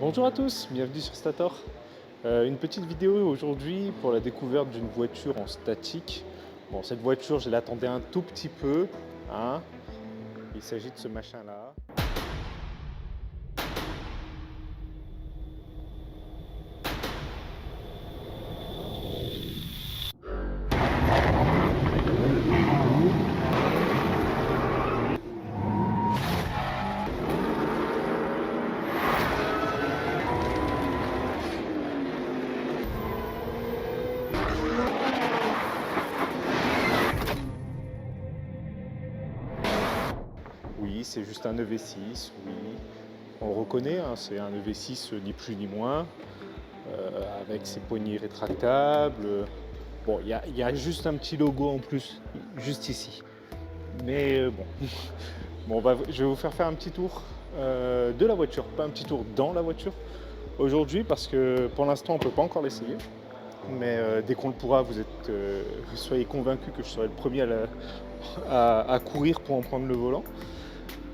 Bonjour à tous, bienvenue sur Stator. Une petite vidéo aujourd'hui pour la découverte d'une voiture en statique. Bon, cette voiture, je l'attendais un tout petit peu, hein. Il s'agit de ce machin-là. Oui, c'est juste un EV6, oui. On reconnaît, hein, c'est un EV6 ni plus ni moins, avec ses poignées rétractables. Bon, il y a juste un petit logo en plus, juste ici. Mais bon, je vais vous faire un petit tour de la voiture, pas un petit tour dans la voiture aujourd'hui, parce que pour l'instant, on ne peut pas encore l'essayer. Mais dès qu'on le pourra, soyez convaincus que je serai le premier à courir pour en prendre le volant.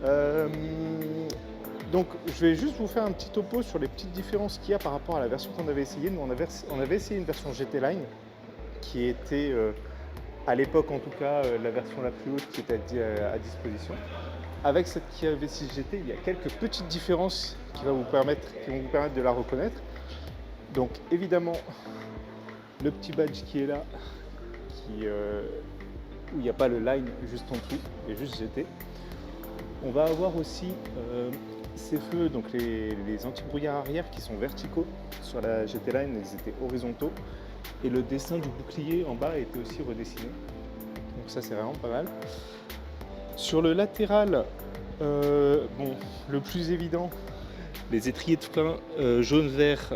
Euh, donc je vais juste vous faire un petit topo sur les petites différences qu'il y a par rapport à la version qu'on avait essayée. Nous, on avait essayé une version GT Line qui était, à l'époque en tout cas, la version la plus haute qui était à disposition. Avec cette Kia V6 GT, il y a quelques petites différences qui vont vous permettre de la reconnaître. Donc évidemment, le petit badge qui est là, où il n'y a pas le line juste en dessous, il y a juste GT. On va avoir aussi ces feux, donc les anti-brouillard arrière qui sont verticaux. Sur la GT Line, ils étaient horizontaux. Et le dessin du bouclier en bas était aussi redessiné. Donc ça, c'est vraiment pas mal. Sur le latéral, le plus évident, les étriers de frein jaune-vert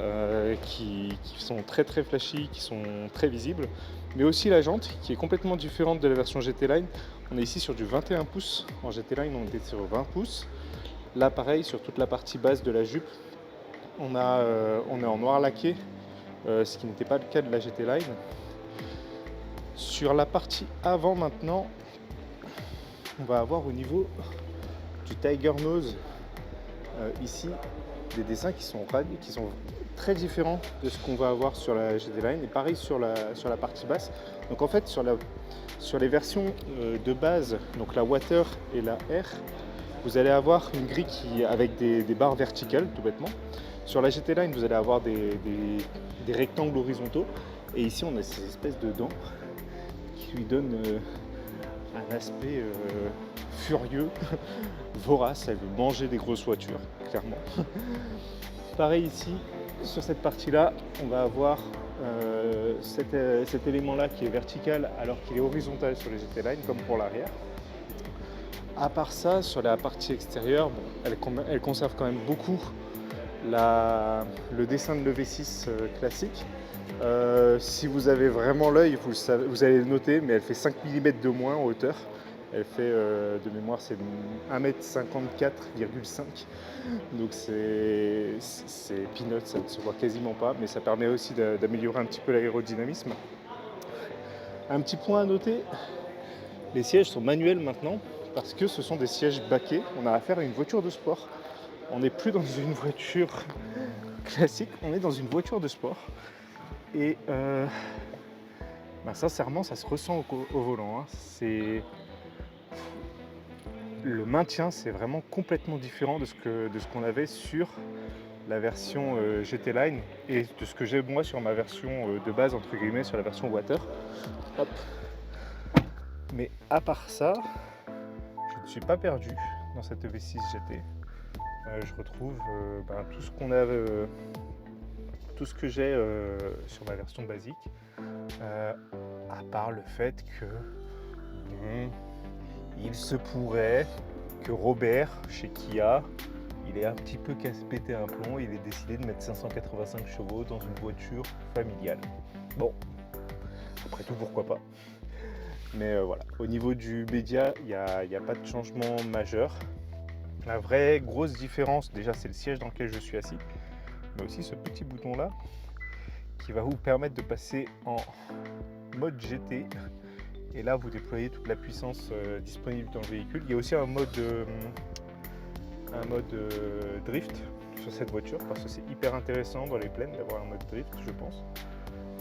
qui sont très très flashy, qui sont très visibles, mais aussi la jante qui est complètement différente de la version GT Line. On est ici sur du 21 pouces, en GT Line on était sur 20 pouces. Là pareil, sur toute la partie basse de la jupe, on est en noir laqué, ce qui n'était pas le cas de la GT Line. Sur la partie avant maintenant, on va avoir au niveau du Tiger Nose ici des dessins qui sont très différents de ce qu'on va avoir sur la GT Line, et pareil sur la partie basse. Donc en fait sur les versions de base, donc la Water et la R, vous allez avoir une grille avec des barres verticales tout bêtement. Sur la GT Line, vous allez avoir des rectangles horizontaux, et ici on a ces espèces de dents qui lui donnent un aspect furieux, vorace. Elle veut manger des grosses voitures, clairement. Pareil ici, sur cette partie-là, on va avoir cet élément-là qui est vertical alors qu'il est horizontal sur les GT Line, comme pour l'arrière. À part ça, sur la partie extérieure, elle conserve quand même beaucoup le dessin de l'EV6 classique. Si vous avez vraiment l'œil, vous allez le noter, mais elle fait 5 mm de moins en hauteur. Elle fait, de mémoire, c'est 1m54,5. Donc c'est peanut, ça ne se voit quasiment pas, mais ça permet aussi d'améliorer un petit peu l'aérodynamisme. Un petit point à noter, les sièges sont manuels maintenant, parce que ce sont des sièges baquets. On a affaire à une voiture de sport. On n'est plus dans une voiture classique, on est dans une voiture de sport. Et sincèrement, ça se ressent au volant, hein. Le maintien, c'est vraiment complètement différent de ce qu'on avait sur la version GT Line et de ce que j'ai moi sur ma version de base, entre guillemets, sur la version Water. Hop. Mais à part ça, je ne suis pas perdu dans cette V6 GT. Je retrouve tout ce qu'on a, tout ce que j'ai sur ma version basique, à part le fait que il se pourrait que Robert, chez Kia, il ait un petit peu pété un plomb et il ait décidé de mettre 585 chevaux dans une voiture familiale. Bon, après tout, pourquoi pas. Mais voilà, au niveau du média, il n'y a pas de changement majeur. La vraie grosse différence, déjà, c'est le siège dans lequel je suis assis, mais aussi ce petit bouton-là qui va vous permettre de passer en mode GT. Et là, vous déployez toute la puissance disponible dans le véhicule. Il y a aussi un mode drift, sur cette voiture parce que c'est hyper intéressant dans les plaines d'avoir un mode drift, je pense.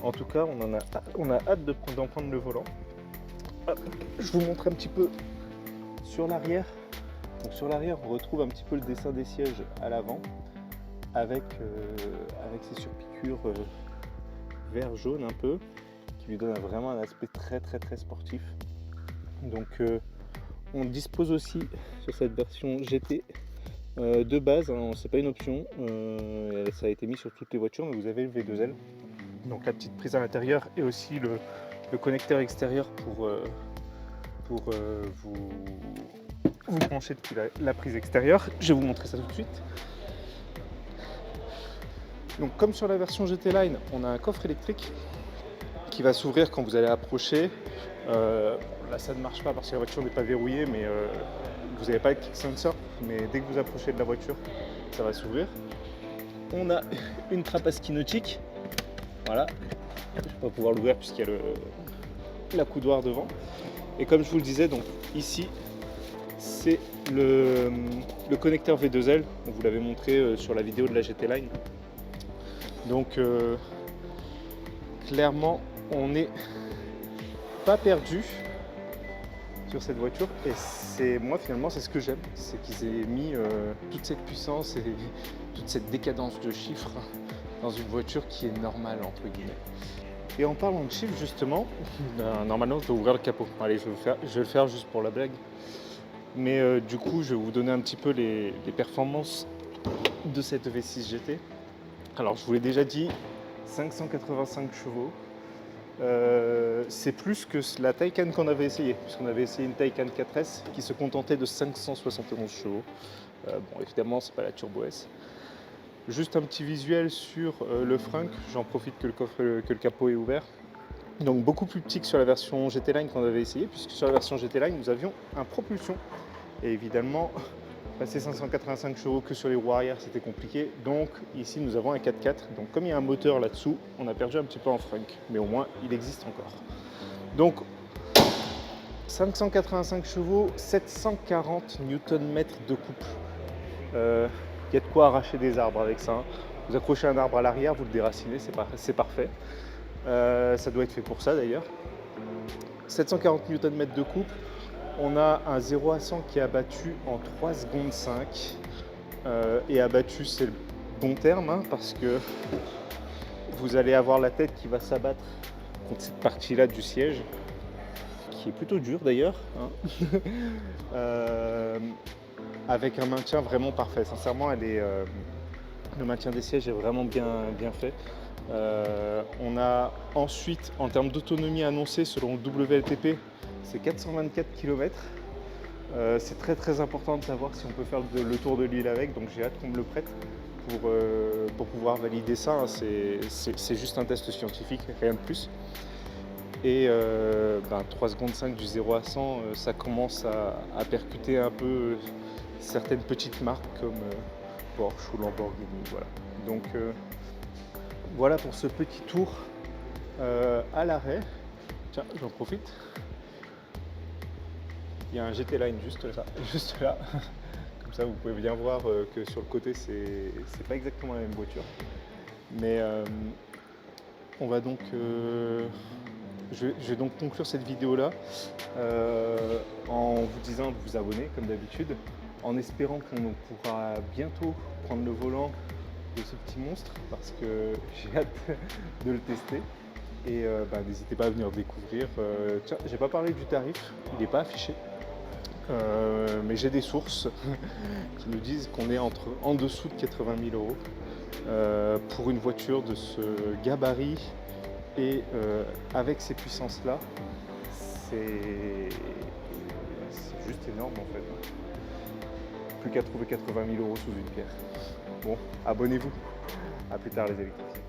En tout cas, on a hâte d'en prendre le volant. Hop, je vous montre un petit peu sur l'arrière. Donc sur l'arrière, on retrouve un petit peu le dessin des sièges à l'avant avec ces surpiqûres vert-jaune un peu qui lui donnent vraiment un aspect très sportif. Donc on dispose aussi sur cette version GT de base, hein, c'est pas une option, ça a été mis sur toutes les voitures, mais vous avez le V2L. Donc la petite prise à l'intérieur et aussi le connecteur extérieur pour vous branchez depuis la prise extérieure. Je vais vous montrer ça tout de suite. Donc comme sur la version GT Line, on a un coffre électrique qui va s'ouvrir quand vous allez approcher. Là ça ne marche pas parce que la voiture n'est pas verrouillée, mais vous n'avez pas de kick sensor, mais dès que vous approchez de la voiture, ça va s'ouvrir. On a une trappe à ski nautique. Voilà, je ne vais pas pouvoir l'ouvrir puisqu'il y a la coudoir devant. Et comme je vous le disais, donc ici, c'est le connecteur V2L. On vous l'avait montré sur la vidéo de la GT Line. Donc clairement, on n'est pas perdu sur cette voiture. Et moi finalement, c'est ce que j'aime, c'est qu'ils aient mis toute cette puissance et toute cette décadence de chiffres dans une voiture qui est normale entre guillemets. Et en parlant de chiffres justement, normalement je dois ouvrir le capot. Allez, je vais le faire juste pour la blague. Mais du coup, je vais vous donner un petit peu les performances de cette V6 GT. Alors, je vous l'ai déjà dit, 585 chevaux. C'est plus que la Taycan qu'on avait essayé, puisqu'on avait essayé une Taycan 4S qui se contentait de 571 chevaux. Bon, évidemment, c'est pas la Turbo S. Juste un petit visuel sur le frunk, j'en profite que le capot est ouvert. Donc beaucoup plus petit que sur la version GT Line qu'on avait essayé, puisque sur la version GT Line, nous avions un propulsion. Et évidemment, passer 585 chevaux que sur les roues arrière, c'était compliqué. Donc ici, nous avons un 4x4. Donc comme il y a un moteur là-dessous, on a perdu un petit peu en frunk, mais au moins, il existe encore. Donc 585 chevaux, 740 Nm de couple. Il y a de quoi arracher des arbres avec ça. Vous accrochez un arbre à l'arrière, vous le déracinez, c'est parfait. Ça doit être fait pour ça d'ailleurs. 740 Nm de couple. On a un 0 à 100 qui est abattu en 3 secondes 5. Et abattu, c'est le bon terme, hein, parce que vous allez avoir la tête qui va s'abattre contre cette partie-là du siège, qui est plutôt dur d'ailleurs. Hein. Avec un maintien vraiment parfait. Sincèrement, le maintien des sièges est vraiment bien fait. On a ensuite, en termes d'autonomie annoncée selon le WLTP, c'est 424 km. C'est très important de savoir si on peut faire le tour de l'île avec, donc j'ai hâte qu'on me le prête pour pouvoir valider ça. Hein. C'est juste un test scientifique, rien de plus. Et 3 secondes 5 du 0 à 100, ça commence à percuter un peu certaines petites marques comme Porsche ou Lamborghini. Voilà. Donc voilà pour ce petit tour à l'arrêt. Tiens, j'en profite. Il y a un GT Line juste là. Comme ça, vous pouvez bien voir que sur le côté, c'est pas exactement la même voiture. Mais on va donc... Je vais donc conclure cette vidéo-là en vous disant de vous abonner, comme d'habitude, en espérant qu'on pourra bientôt prendre le volant de ce petit monstre, parce que j'ai hâte de le tester. Et n'hésitez pas à venir découvrir. Tiens, j'ai pas parlé du tarif, il n'est pas affiché. Mais j'ai des sources qui nous disent qu'on est en dessous de 80 000 € pour une voiture de ce gabarit et avec ces puissances-là, c'est juste énorme en fait. Plus qu'à trouver 80 000 € sous une pierre. Bon, abonnez-vous. À plus tard les électriques.